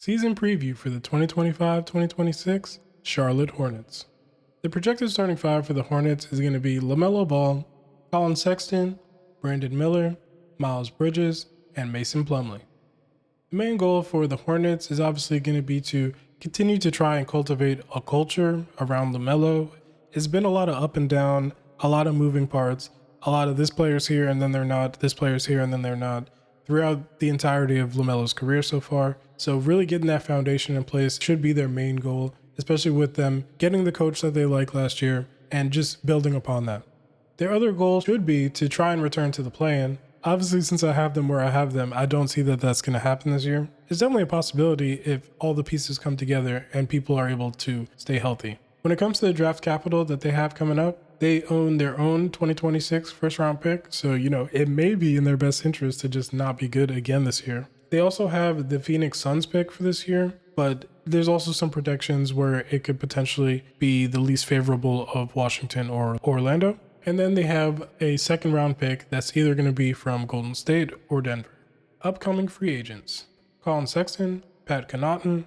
Season preview for the 2025-2026 Charlotte Hornets. The projected starting five for the Hornets is going to be Lamelo Ball, Colin Sexton, Brandon Miller, Miles Bridges, and Mason Plumlee. The main goal for the Hornets is obviously going to be to continue to try and cultivate a culture around Lamelo. It's been a lot of up and down, a lot of moving parts, a lot of this player's here and then they're not, this player's here and then they're not, throughout the entirety of Lamelo's career so far. So really getting that foundation in place should be their main goal, especially with them getting the coach that they liked last year and just building upon that. Their other goal should be to try and return to the play-in. Obviously, since I have them where I have them, I don't see that that's going to happen this year. It's definitely a possibility if all the pieces come together and people are able to stay healthy. When it comes to the draft capital that they have coming up, they own their own 2026 first-round pick, so, it may be in their best interest to just not be good again this year. They also have the Phoenix Suns pick for this year, but there's also some protections where it could potentially be the least favorable of Washington or Orlando. And then they have a second-round pick that's either going to be from Golden State or Denver. Upcoming free agents: Colin Sexton, Pat Connaughton,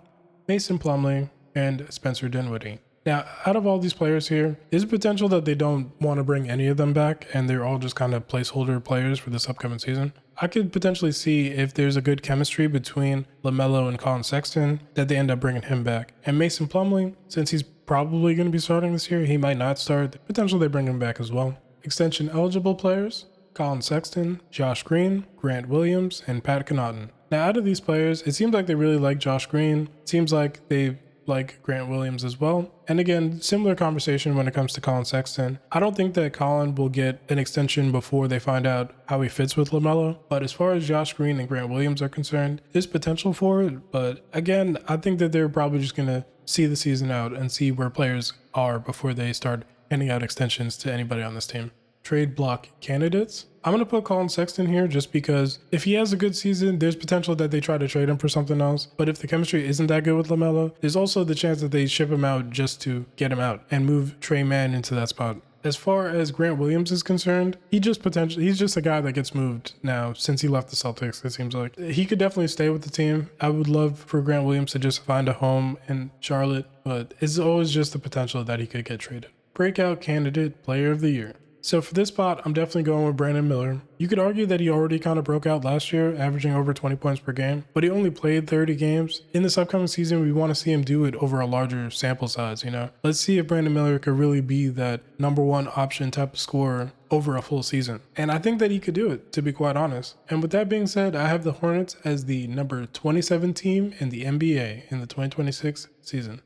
Mason Plumlee, and Spencer Dinwiddie. Now, out of all these players here, there's a potential that they don't want to bring any of them back, and they're all just kind of placeholder players for this upcoming season. I could potentially see if there's a good chemistry between Lamelo and Colin Sexton that they end up bringing him back. And Mason Plumlee, since he's probably going to be starting this year, he might not start. Potentially they bring him back as well. Extension eligible players: Colin Sexton, Josh Green, Grant Williams, and Pat Connaughton. Now, out of these players, it seems like they really like Josh Green. It seems like they like Grant Williams as well. And again, similar conversation when it comes to Colin Sexton. I don't think that Colin will get an extension before they find out how he fits with Lamelo. But as far as Josh Green and Grant Williams are concerned, there's potential for it. But again, I think that they're probably just going to see the season out and see where players are before they start handing out extensions to anybody on this team. Trade block candidates: I'm going to put Colin Sexton here just because if he has a good season, there's potential that they try to trade him for something else. But if the chemistry isn't that good with Lamelo, there's also the chance that they ship him out just to get him out and move Trey Mann into that spot. As far as Grant Williams is concerned, he's just a guy that gets moved now since he left the Celtics, it seems like. He could definitely stay with the team. I would love for Grant Williams to just find a home in Charlotte, but it's always just the potential that he could get traded. Breakout candidate player of the year. So for this spot, I'm definitely going with Brandon Miller. You could argue that he already kind of broke out last year, averaging over 20 points per game, but he only played 30 games. In this upcoming season, we want to see him do it over a larger sample size, Let's see if Brandon Miller could really be that number one option type of scorer over a full season. And I think that he could do it, to be quite honest. And with that being said, I have the Hornets as the number 27 team in the NBA in the 2026 season.